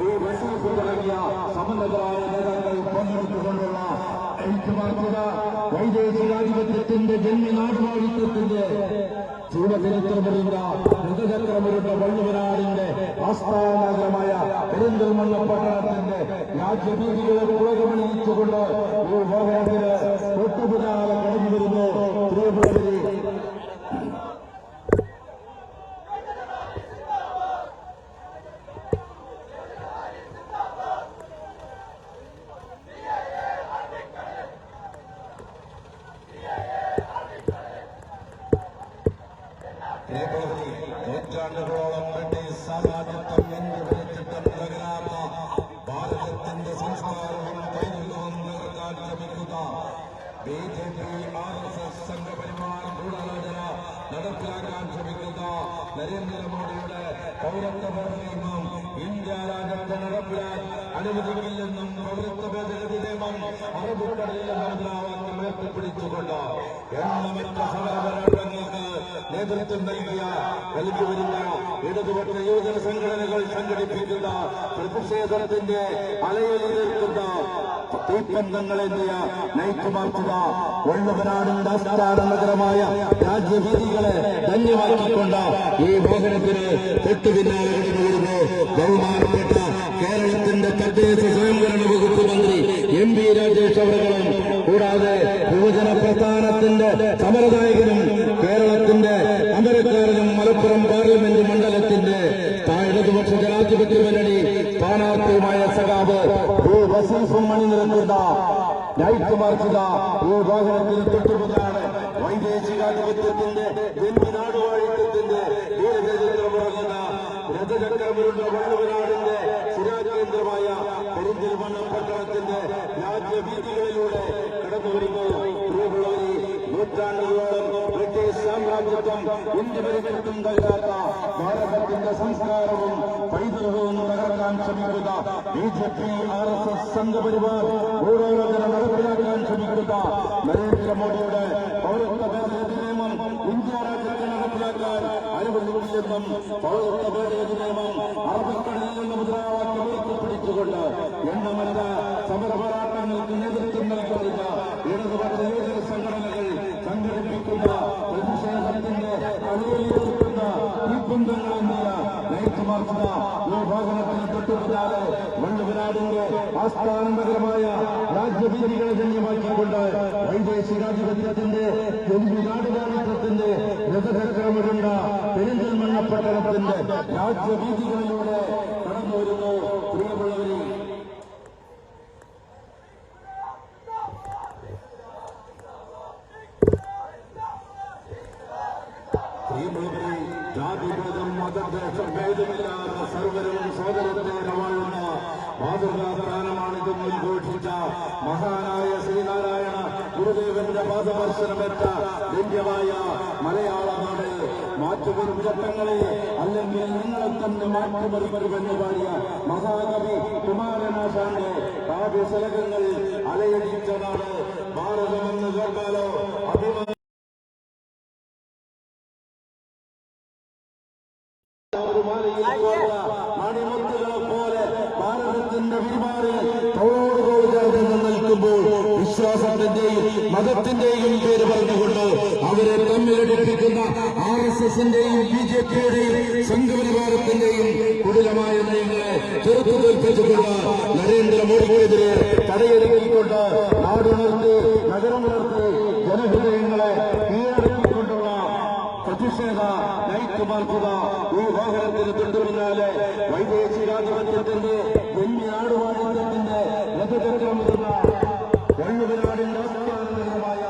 ഈ വസീഫ് തുടങ്ങിയ സമുന്നതരായ നേതാക്കൾ പങ്കെടുത്തുകൊണ്ടുള്ള വൈദേശികാധിപത്യത്തിന്റെ ജന്മനാടുവാഴിത്വത്തിന്റെ ചൂടചരിത്രമുള്ള രഥചക്രമുരുണ്ട വള്ളുവനാടിന്റെ ആസ്ഥാനമായ പെരിന്തൽമണ്ണ പട്ടണത്തിന്റെ രാജ്യവീതികളെ പുളകമണിയിച്ചുകൊണ്ട് ഈ വാഹനത്തിന് തൊട്ടുപിന്നാലെ കടന്നു വരുന്നു. പ്രിയപ്പെട്ടവരെ, നൂറ്റാണ്ടുകളോളം ബ്രിട്ടീഷ് സാമ്രാജ്യത്വം എന്നുവിളിച്ചിട്ടും തകരാത്ത ഭാരതത്തിന്റെ സംസ്കാരവും പൈതൃകവും നിലനിർത്താൻ ശ്രമിക്കുന്ന BJP RSS സംഘപരിവാർ ഗൂഢാലോചന നടപ്പിലാക്കാൻ ശ്രമിക്കുന്ന നരേന്ദ്രമോദിയുടെ പൗരത്വ നിയമം ഇന്ത്യ രാജ്യത്ത് നടപ്പിലാൻ അനുവദിക്കില്ലെന്നും പൗരത്വ ഭേദഗതി നിയമം അറബിക്കടലിൽ മുദ്രാവാക്യം ഉയർത്തിപ്പിടിച്ചുകൊണ്ട് എണ്ണമറ്റ സമരപോരാട്ടങ്ങൾക്ക് നേതൃത്വം നൽകി വരുന്ന ഇടതുപക്ഷ യുവജന സംഘടനകൾ സംഘടിപ്പിക്കുന്ന പ്രതിഷേധത്തിന്റെ അലയിൽ നിൽക്കുന്ന തീപ്പന്തങ്ങളെത്തിയ നൈറ്റ് മാർച്ചിത വള്ളുവനാടിന്റെ ആസ്ഥാന നഗരമായ രാജ്യവീതികളെ ധന്യമാക്കിക്കൊണ്ട് ഈ വാഹനത്തിന് തൊട്ടുപിന്നാലെ കടന്നു വരുന്നു. ബഹുമാനപ്പെട്ട കേരളത്തിന്റെ തദ്ദേശ സ്വയംഭരണ വകുപ്പ് മന്ത്രി എം പി രാജേഷ് അവറുകളും കൂടാതെ യുവജന പ്രസ്ഥാനത്തിന്റെ സമരനായകനും കേരളത്തിന്റെ അമരക്കാരനും മലപ്പുറം പാർലമെന്റ് മണ്ഡലത്തിന്റെ ഇടതുപക്ഷ ജനാധിപത്യ മുന്നണി സ്ഥാനാർത്ഥിയുമായ സഖാവ് വസീഫും അണിനിരക്കുന്ന നൈറ്റ് മാർച്ചിത ഈ വാഹനത്തിന് തൊട്ടുപിന്നാലെ വൈദേശികാധിപത്യത്തിന്റെ നാടുവാഴിത്വത്തിന്റെ ദീർഘചരിത്രമുറങ്ങുന്ന രഥചക്രമുരുണ്ട വള്ളുവനാടിന്റെ സ്ഥിരാകേന്ദ്രമായ പെരിന്തൽമണ്ണ പട്ടണത്തിന്റെ രാജ്യവീതികളിലൂടെ കടന്നു വരുന്നു. പ്രിയമുള്ളവരെ, നൂറ്റാണ്ടുകളോളം ബ്രിട്ടീഷ് സാമ്രാജ്യത്വം ഇന്ത്യ പരിഗണിക്കും കഴിയാത്ത ഭാരതത്തിന്റെ സംസ്കാരവും പൈതൃകവും തകർക്കാൻ ശ്രമിക്കുന്ന BJP RSS സംഘപരിവാർ ഗൂഢാലോചന നടപ്പിലാക്കാൻ ശ്രമിക്കുന്ന നരേന്ദ്രമോദിയുടെ പൗരത്വ ഭേദഗതി നിയമം ഇന്ത്യ രാജ്യത്ത് നടപ്പിലാക്കാൻ അനുവദിക്കില്ലെന്നും പൗരത്വ ഭേദഗതി നിയമം അറബിക്കടലിൽ നിന്ന് മുദ്രാവാക്യം ഉയർത്തിപ്പിടിച്ചുകൊണ്ട് എണ്ണമറ്റ സമരപോരാട്ടങ്ങൾക്ക് നേതൃത്വം നൽകുന്ന ഇടതുപക്ഷ യുവജന സംഘടനകൾ സംഘടിപ്പിക്കുന്ന രാജകുമാർക്കുന്ന ഈ വാഹനത്തിന് തൊട്ടുപിന്നാലെ വള്ളുവനാടിന്റെ ആസ്ഥാന നഗരമായ രാജ്യവീതികളെ ധന്യമാക്കിക്കൊണ്ട് വൈദേശികാധിപത്യത്തിന്റെ നാടുകാണിത്തത്തിന്റെ രഥചക്രമിടുന്ന പെരിന്തൽമണ്ണ പട്ടണത്തിന്റെ രാജ്യവീതികളിലൂടെ കടന്നുവരുന്നു. പ്രിയമുള്ളവരെ, ജാതിഭേദം മതദേശം ഭേദമില്ലാത്ത സർവരും സോദരത്തെ വാഴുന്ന മാതൃകാസ്ഥാനമാണിതെന്ന് ഉദ്ഘോഷിച്ച മഹാനായ ശ്രീനാരായണ ഗുരുദേവന്റെ പാദദർശനമേറ്റ ധന്യമായ മലയാള നാട് മാറ്റുവരും ചട്ടങ്ങളെ അല്ലെങ്കിൽ നിങ്ങളെ തന്നെ മാറ്റുമറിവരുമെന്ന് പാടിയ മഹാകവി കുമാരനാശാന്റെ കാവ്യശലകങ്ങൾ അലയടിച്ച നാട് ഭാരതമെന്ന് കേട്ടാലോ അഭിമാനം മണിമുത്തുകളെ പോലെ ഭാരതത്തിന്റെ വിരിമാറിൽ തോളോടുതോൾ ചേർന്ന് നിൽക്കുമ്പോൾ വിശ്വാസത്തിന്റെയും മതത്തിന്റെയും പേര് പറഞ്ഞുകൊണ്ട് അവരെ തമ്മിലടിപ്പിക്കുന്ന RSSന്റെയും BJPയുടെയും സംഘപരിവാരത്തിന്റെയും കുടിലമായ നയങ്ങളെ ചെറുത്തു തോൽപ്പിച്ചുകൊണ്ട് നരേന്ദ്രമോദിക്കെതിരെ തടയെടുക്കിക്കൊണ്ട് നാടുണർത്തി നഗരമുണർത്തി ജനഹൃദയങ്ങളെ കീഴടക്കിക്കൊണ്ടുള്ള പ്രതിഷേധ നൈറ്റ് മാർക്കുക ഈ വാഹനത്തിന് തൊട്ടുപിന്നാലെ വൈദേശികാധിപത്യത്തിന്റെ നാടുവാണിജ്യത്തിന്റെ രഥചക്രമിടുന്ന വള്ളുവനാടിന്റെ ആസ്ഥാന നഗരമായ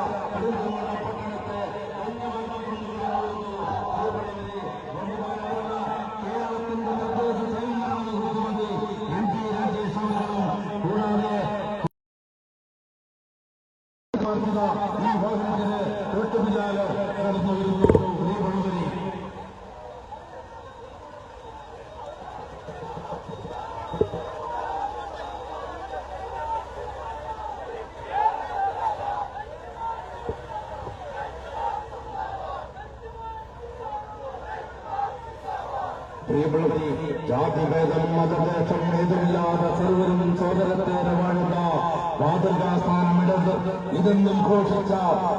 കേരളത്തിന്റെ തദ്ദേശ സ്വയംഭരണ മുഖ്യമന്ത്രി MP രാജേഷ് അവர்களுം കൂടാതെ ഈ വാഹനത്തിന് തൊട്ടുപിന്നാലെ കടന്നു വരുന്നു. പ്രിയമുള്ളവരെ, ജാതിഭേദം മതദേശം ഭേദമില്ലാതെ സർവരും സോദരത്തെ വാഴുന്ന മാതൃകാസ്ഥാനമിടത് ഇതെന്നും ഘോഷിച്ച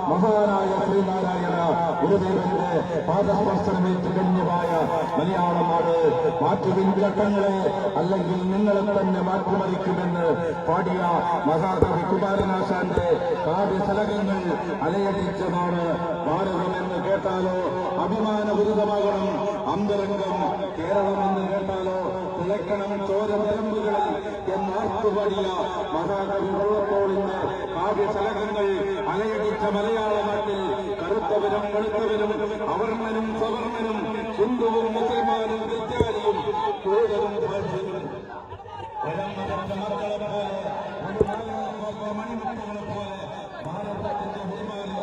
മഹാനായ ശ്രീനാരായണ ഗുരുദേവന്റെ പാദസ്പർശനമേറ്റ് ഗണ്യമായ മലയാള നാട് മാറ്റുവിൻ ചട്ടങ്ങളെ അല്ലെങ്കിൽ നിങ്ങളെ തന്നെ മാറ്റിമറിക്കുമെന്ന് പാടിയ മഹാകവി കുമാരനാശാന്റെ കാവ്യശലകങ്ങൾ അലയടിച്ചതാണ് ഭാരതമെന്ന് കേട്ടാലോ അഭിമാനപുരിതമാകണം അന്തരംഗം, കേരളമെന്ന് കേട്ടാലോ തിളക്കണം ചോര നിലമ്പുകളിൽ എന്നാർത്തുപാടിയ മഹാകവി വള്ളത്തോളിന്റെ കാവ്യശലകങ്ങൾ അലയടിച്ച മലയാള നാട്ടിൽ കറുത്തവരും വെളുത്തവരും അവർണ്ണനും സവർണ്ണനും ഹിന്ദുവും മുസൽമാനും ക്രിസ്ത്യാനിയും കൂടുതലും ഭാഷയും മക്കളെ പോലെ മണിമുത്തുകളെ പോലെ ഭാരതത്തിന്റെ അഭിമാനം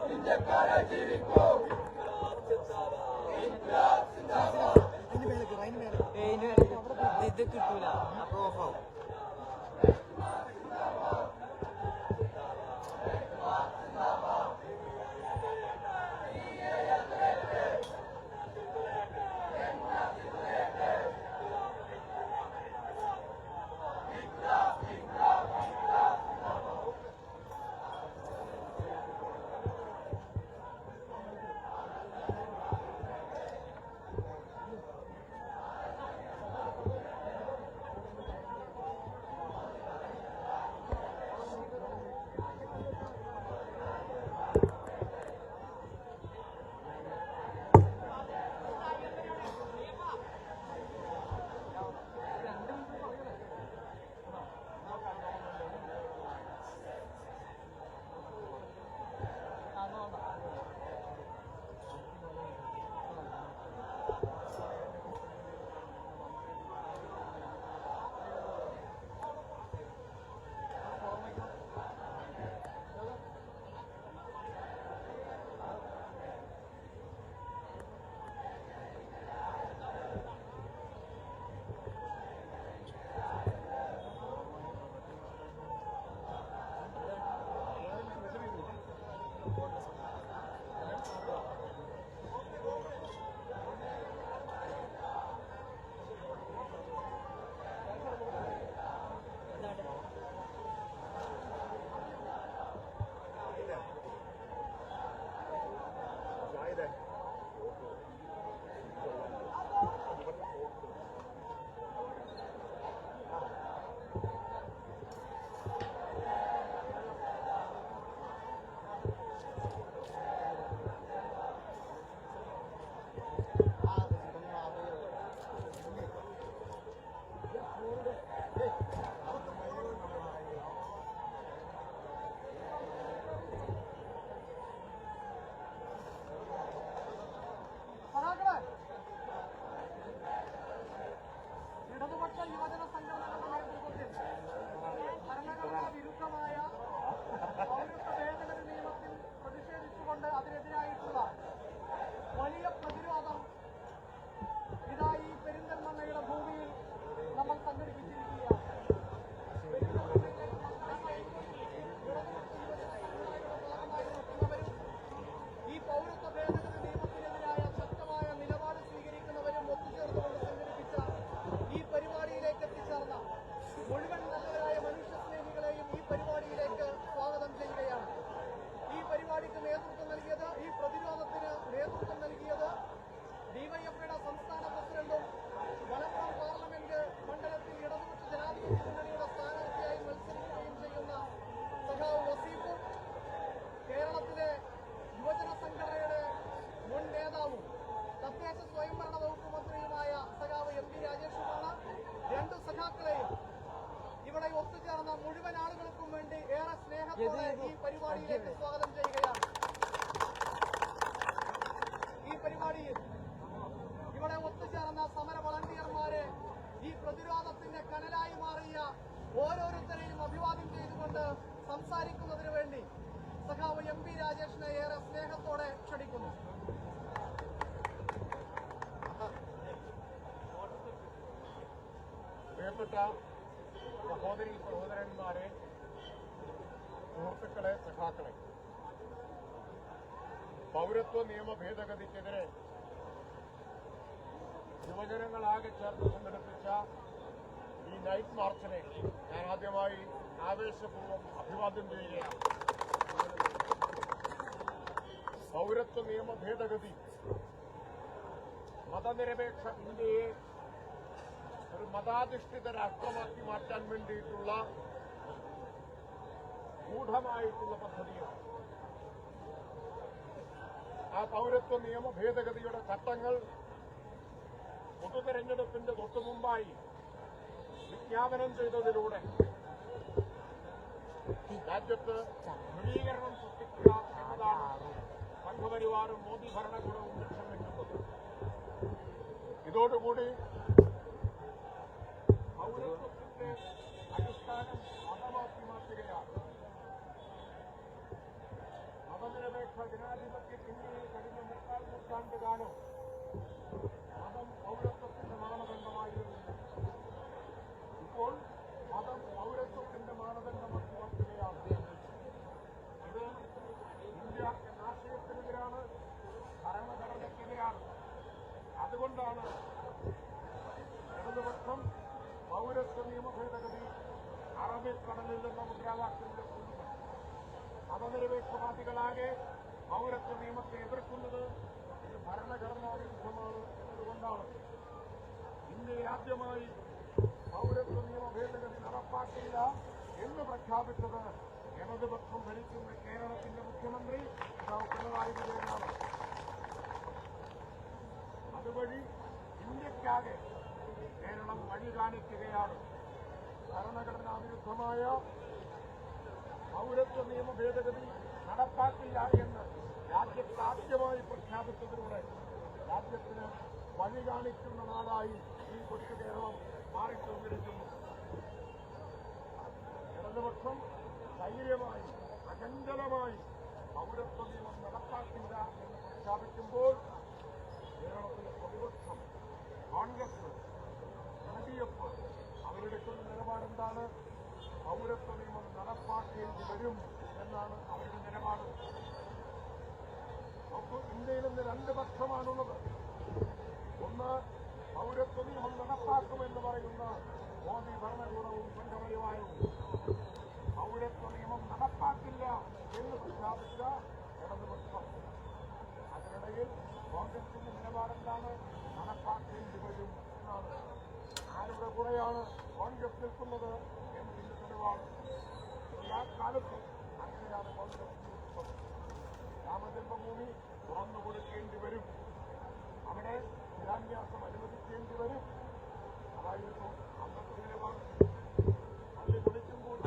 India Kara Jiviko സ്നേഹത്തോടെ ഈ പരിപാടിയിലേക്ക് സ്വാഗതം ചെയ്യുകയാണ്. ഈ പരിപാടിയിൽ ഇവിടെ ഒത്തുചേർന്ന സമര വളണ്ടിയർമാരെ ഈ പ്രതിരോധത്തിന്റെ കനലായി മാറിയ ഓരോരുത്തരെയും അഭിവാദ്യം ചെയ്തുകൊണ്ട് സംസാരിക്കുന്നതിന് വേണ്ടി സഖാവ് MP രാജേഷിനെ ഏറെ സ്നേഹത്തോടെ ക്ഷണിക്കുന്നു. പ്രിയപ്പെട്ട സഹോദരി സഹോദരന്മാരെ, സുഹൃത്തുക്കളെ, സഖാക്കളെ, പൗരത്വ നിയമ ഭേദഗതിക്കെതിരെ യുവജനങ്ങളാകെ ചേർത്ത് സംഘടിപ്പിച്ച ഈ നൈറ്റ് മാർച്ചിനെ ഞാൻ ആദ്യമായി ആവേശപൂർവ്വം അഭിവാദ്യം ചെയ്യുകയാണ്. പൗരത്വ നിയമ ഭേദഗതി മതനിരപേക്ഷ ഇന്ത്യയെ ഒരു മതാധിഷ്ഠിത രാഷ്ട്രമാക്കി മാറ്റാൻ വേണ്ടിയിട്ടുള്ള ഗൂഢമായിട്ടുള്ള പദ്ധതിയാണ്. ആ പൗരത്വ നിയമ ഭേദഗതിയുടെ ചട്ടങ്ങൾ പൊതുതെരഞ്ഞെടുപ്പിന്റെ തൊട്ടുമുമ്പായി വിജ്ഞാപനം ചെയ്തതിലൂടെ രാജ്യത്ത് ധ്രുവീകരണം സൃഷ്ടിക്കുക എന്നതാണ് സംഘപരിവാറും മോദി ഭരണകൂടവും ലക്ഷ്യം വെക്കുന്നത്. ഇതോടുകൂടി പൗരത്വത്തിന്റെ അടിസ്ഥാനം മതമാക്കി മാറ്റുകയാണ്. മതനിരപേക്ഷ ജനാധിപത്യ ഇന്ത്യയിൽ കഴിഞ്ഞ 3 നൂറ്റാണ്ട് കാലം മതം പൗരത്വത്തിന്റെ മാനദണ്ഡമായിരുന്നു. ഇപ്പോൾ മതം പൗരത്വത്തിന്റെ മാനദണ്ഡമാക്കി മാറ്റുകയാണ്. ഇത് ഇന്ത്യ എന്ന ആശയത്തിനെതിരാണ്, ഭരണഘടനയ്ക്കെതിരാണ്. അതുകൊണ്ടാണ് ഇടതുപക്ഷം പൗരത്വ നിയമ ഭേദഗതി അറബിക്കടലിൽ എന്ന മുദ്രാവാക്യം ഉയർത്തുന്നത്. മതനിരപേക്ഷവാദികളാകെ പൗരത്വ നിയമത്തെ എതിർക്കുന്നത് ഇത് ഭരണഘടനാ വിരുദ്ധമാണ് എന്നതുകൊണ്ടാണ്. ഇന്ത്യയിൽ ആദ്യമായി പൗരത്വ നിയമ ഭേദഗതി നടപ്പാക്കില്ല എന്ന് പ്രഖ്യാപിച്ചത് ഇടതുപക്ഷം ഭരിക്കുന്ന കേരളത്തിന്റെ മുഖ്യമന്ത്രി പിണറായി വിജയനാണ്. അതുവഴി ഇന്ത്യക്കാകെ കേരളം വഴി കാണിക്കുകയാണ്. ഭരണഘടനാ വിരുദ്ധമായ പൗരത്വ നിയമ ഭേദഗതി നടപ്പാക്കില്ല എന്ന് രാജ്യത്ത് ആദ്യമായി പ്രഖ്യാപിച്ചതിലൂടെ രാജ്യത്തിന് വഴി കാണിക്കുന്ന നാടായി ഈ കൊച്ചു കേരളം മാറിക്കൊണ്ടിരിക്കുന്നു. ഇടതുപക്ഷം ധൈര്യമായി അചഞ്ചലമായി പൗരത്വ നിയമം നടപ്പാക്കില്ല എന്ന് പ്രഖ്യാപിക്കുമ്പോൾ കേരളത്തിലെ പ്രതിപക്ഷം, കോൺഗ്രസ്, LDF അവരെടുക്കുന്ന നിലപാടെന്താണ്? പൗരത്വ നിയമം നടപ്പാക്കേണ്ടി വരും എന്നാണ് അവരുടെ നിലപാട്. അപ്പോൾ ഇന്ത്യയിൽ ഇന്ന് 2 പക്ഷമാണുള്ളത്. ഒന്ന്, പൗരത്വ നിയമം നടപ്പാക്കുമെന്ന് പറയുന്ന മോദി ഭരണകൂടവും സംഘപരിവാരവും. പൗരത്വ നിയമം നടപ്പാക്കില്ല എന്ന് പ്രഖ്യാപിച്ച ഇടതുപക്ഷം. അതിനിടയിൽ കോൺഗ്രസിന്റെ നിലപാടെന്താണ്? നടപ്പാക്കേണ്ടി വരും എന്നാണ്. ആരുടെ കൂടെയാണ് കോൺഗ്രസ് നിൽക്കുന്നത് എന്നതിന്റെ തെളിവാണ്. എല്ലാ കാലത്തും അങ്ങനെയാണ് കോൺഗ്രസ് നിൽക്കുന്നത്. രാമജന്മഭൂമി തുറന്നു കൊടുക്കേണ്ടി വരും, അവിടെ ശിലാന്യാസം അനുവദിക്കേണ്ടി വരും. അതായിരുന്നു അന്നത്തെ നിലപാട്. പള്ളി പൊളിക്കുമ്പോൾ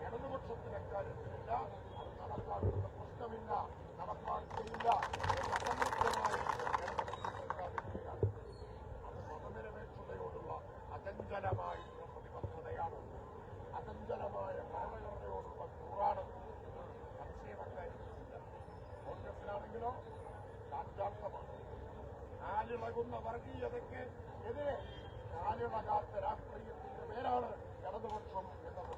ഇടതുപക്ഷത്തിന് അക്കാര്യത്തിലില്ല, അത് നടപ്പാക്കുന്ന പ്രശ്നമില്ല, നടപ്പാക്കില്ല എന്ന സംയുക്തമായി പ്രഖ്യാപിക്കുകയാണ്. അത് മതനിരപേക്ഷതയോടുള്ള അചഞ്ചലമായിട്ടുള്ള പ്രതിബദ്ധതയാണ്, അചഞ്ചലമായ ഭരണഘടനയോടുള്ള കൂറാണ്. സംശയമക്കാരില്ല. കോൺഗ്രസിനാണെങ്കിലോ രാജ്യാർത്ഥമാണ്. കാലിളകുന്ന വർഗീയതയ്ക്ക് എതിരെ കാലിളകാത്ത രാഷ്ട്രീയത്തിന്റെ പേരാണ് ഇടതുപക്ഷം എന്നത്.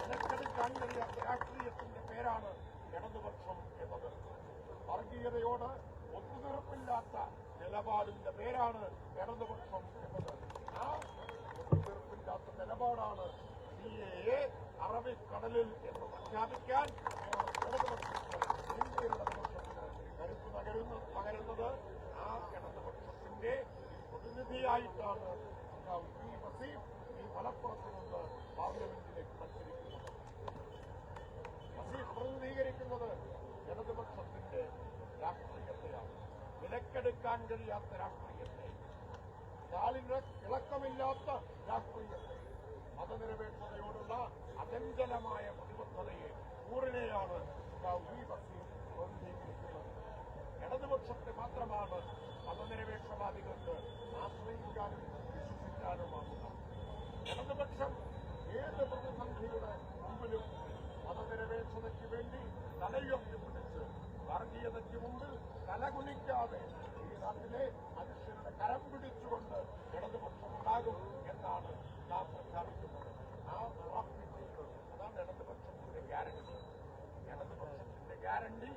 നിലക്കെടുക്കാൻ കഴിയാത്ത രാഷ്ട്രീയത്തിന്റെ പേരാണ് ഇടതുപക്ഷം എന്നത്. വർഗീയതയോട് ഒത്തുതീർപ്പില്ലാത്ത നിലപാടിന്റെ പേരാണ് ഇടതുപക്ഷം എന്നത്. ആ ഒത്തുതീർപ്പില്ലാത്ത നിലപാടാണ് CAA അറബിക്കടലിൽ എന്ന് പ്രഖ്യാപിക്കാൻ ഇന്ത്യയുടെ ഇടതുപക്ഷത്തിന് കരുത്ത് പകരുന്നത് ആ ഇടതുപക്ഷത്തിന്റെ പ്രതിനിധിയായിട്ടാണ് വസീം ഈ മലപ്പുറത്ത് നിന്ന് പാർലമെന്റിലേക്ക് മത്സരിക്കുന്നത്. വസീം പ്രതിനിധീകരിക്കുന്നത് തൊടാൻ കഴിയാത്ത രാഷ്ട്രീയത്തെ, സ്റ്റാലിന് ഇളക്കമില്ലാത്ത രാഷ്ട്രീയത്തെ, മതനിരപേക്ഷതയോടുള്ള അചഞ്ചലമായ പ്രതിബദ്ധതയെ ഊറിനെയാണ് പ്രതിനിധീകരിക്കുന്നത്. ഇടതുപക്ഷത്തെ മാത്രമാണ് മതനിരപേക്ഷവാദികൾക്ക് ആശ്രയിക്കാനും വിശ്വസിക്കാനുമാകുക. ഇടതുപക്ഷം ഏത് പ്രതിസന്ധിയുടെ മുമ്പിലും മതനിരപേക്ഷതയ്ക്ക് വേണ്ടി തലയുയർത്തി പിടിച്ച് വർഗീയതയ്ക്ക് മുമ്പിൽ തലകുനിക്കാതെ ഈ നാട്ടിലെ മനുഷ്യരുടെ കരം പിടിച്ചുകൊണ്ട് ഇടതുപക്ഷം ഉണ്ടാകും എന്നാണ് നാം പ്രഖ്യാപിക്കുന്നത്. ആ ഉറപ്പിക്കുന്നത് അതാണ് ഇടതുപക്ഷത്തിന്റെ ഗ്യാരണ്ടി. ഇടതുപക്ഷത്തിന്റെ ഗ്യാരണ്ടി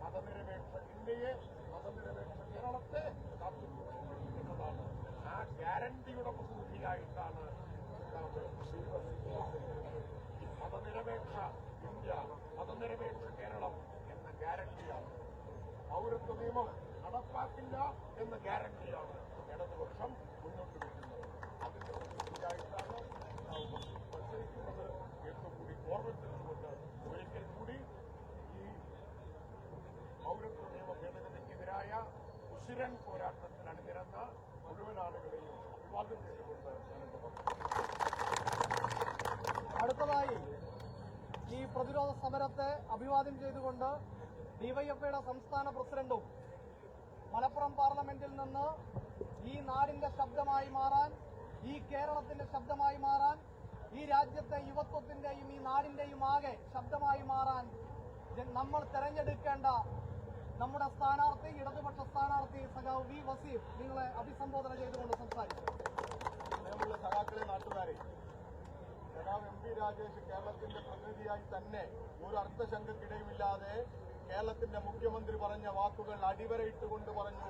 മതനിരപേക്ഷ ഇന്ത്യയെ, മതനിരപേക്ഷ കേരളത്തെ കാത്തുകൊണ്ടിരിക്കുന്നതാണ്. ആ ഗ്യാരണ്ടിയുടെ പ്രതിനിധിയായിട്ടാണ് മതനിരപേക്ഷ ഇന്ത്യ, മതനിരപേക്ഷ കേരളം എന്ന ഗ്യാരണ്ടിയാണ്. പൗരത്വ നിയമം നടപ്പാക്കില്ല എന്ന ഗ്യാരണ്ടിയാണ് ഇടതുപക്ഷം മുന്നോട്ട് വയ്ക്കുന്നത്. അതിന്റെ പ്രതിനിധിയായിട്ടാണ് മത്സരിക്കുന്നത് എന്നുകൂടി ഓർമ്മിപ്പിച്ചുകൊണ്ട് ഒരിക്കൽ കൂടി ഈ പൗരത്വ നിയമ ഭേദഗതിക്കെതിരായ ഉശിരൻ പോരാട്ടത്തിൽ അണിനിരന്ന മുഴുവൻ ആളുകളെയും അഭിവാദ്യം ചെയ്തുകൊണ്ട് അടുത്തതായി ഈ പ്രതിരോധ സമരത്തെ അഭിവാദ്യം ചെയ്തുകൊണ്ട് ഡിവൈഎഫ്ഐയുടെ സംസ്ഥാന പ്രസിഡന്റും മലപ്പുറം പാർലമെന്റിൽ നിന്ന് ഈ നാടിന്റെ ശബ്ദമായി മാറാൻ, ഈ കേരളത്തിന്റെ ശബ്ദമായി മാറാൻ, ഈ രാജ്യത്തെ യുവത്വത്തിന്റെയും ഈ നാടിന്റെയും ആകെ ശബ്ദമായി മാറാൻ നമ്മൾ തെരഞ്ഞെടുക്കേണ്ട നമ്മുടെ സ്ഥാനാർത്ഥി, ഇടതുപക്ഷ സ്ഥാനാർത്ഥി സഖാവ് വി വസീഫ് നിങ്ങളെ അഭിസംബോധന ചെയ്തുകൊണ്ട് സംസാരിച്ചു. നിയമമുള്ള സഖാക്കളെ, നാട്ടുകാരെ, സഖാവ് എം പി രാജേഷ് കേരളത്തിന്റെ പ്രതിനിധിയായി തന്നെ ഒരു അർത്ഥശങ്കക്കിടയുമില്ലാതെ കേരളത്തിന്റെ മുഖ്യമന്ത്രി പറഞ്ഞ വാക്കുകൾ അടിവരയിട്ടുകൊണ്ട് പറഞ്ഞു,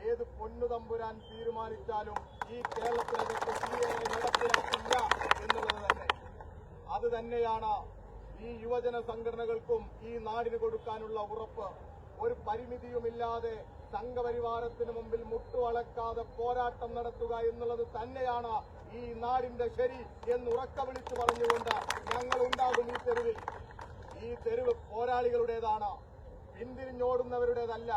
ഏത് പൊന്നു തമ്പുരാൻ തീരുമാനിച്ചാലും ഈ കേരളത്തിനകത്ത് CAA നടപ്പിലാക്കില്ല എന്നുള്ളത് തന്നെ. അത് തന്നെയാണ് ഈ യുവജന സംഘടനകൾക്കും ഈ നാടിന് കൊടുക്കാനുള്ള ഉറപ്പ്. ഒരു പരിമിതിയുമില്ലാതെ സംഘപരിവാരത്തിന് മുമ്പിൽ മുട്ടുവളക്കാതെ പോരാട്ടം നടത്തുക എന്നുള്ളത് തന്നെയാണ് ഈ നാടിന്റെ ശരി എന്ന് ഉറക്ക വിളിച്ചു പറഞ്ഞുകൊണ്ട് ഞങ്ങൾ ഉണ്ടാകും ഈ തെരുവിൽ. ഈ തെരുവ് പോരാളികളുടേതാണ്, പിന്തിരിഞ്ഞോടുന്നവരുടേതല്ല.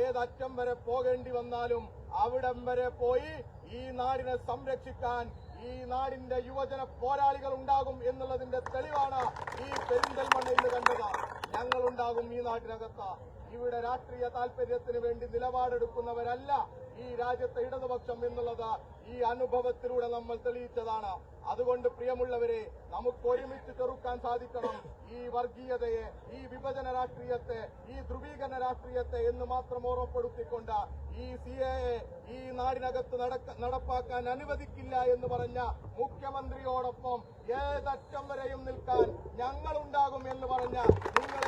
ഏതറ്റം വരെ പോകേണ്ടി വന്നാലും അവിടം വരെ പോയി ഈ നാടിനെ സംരക്ഷിക്കാൻ ഈ നാടിന്റെ യുവജന പോരാളികൾ ഉണ്ടാകും എന്നുള്ളതിന്റെ തെളിവാണ് ഈ പെരിന്തൽമണ്ണയിൽ കണ്ടത്. ഞങ്ങളുണ്ടാകും ഈ നാട്ടിനകത്ത്. ഇവിടെ രാഷ്ട്രീയ താൽപര്യത്തിന് വേണ്ടി നിലപാടെടുക്കുന്നവരല്ല ഈ രാജ്യത്തെ ഇടതുപക്ഷം എന്നുള്ളത് ഈ അനുഭവത്തിലൂടെ നമ്മൾ തെളിയിച്ചതാണ്. അതുകൊണ്ട് പ്രിയമുള്ളവരെ, നമുക്ക് ഒരുമിച്ച് ചെറുക്കാൻ സാധിക്കണം ഈ വർഗീയതയെ, ഈ വിഭജന രാഷ്ട്രീയത്തെ, ഈ ധ്രുവീകരണ രാഷ്ട്രീയത്തെ എന്ന് മാത്രം ഓർമ്മപ്പെടുത്തിക്കൊണ്ട് ഈ CAA ഈ നാടിനകത്ത് നടപ്പാക്കാൻ അനുവദിക്കില്ല എന്ന് പറഞ്ഞ മുഖ്യമന്ത്രിയോടൊപ്പം ഏതറ്റം വരെയും നിൽക്കാൻ ഞങ്ങളുണ്ടാകും എന്ന് പറഞ്ഞ നിങ്ങളെ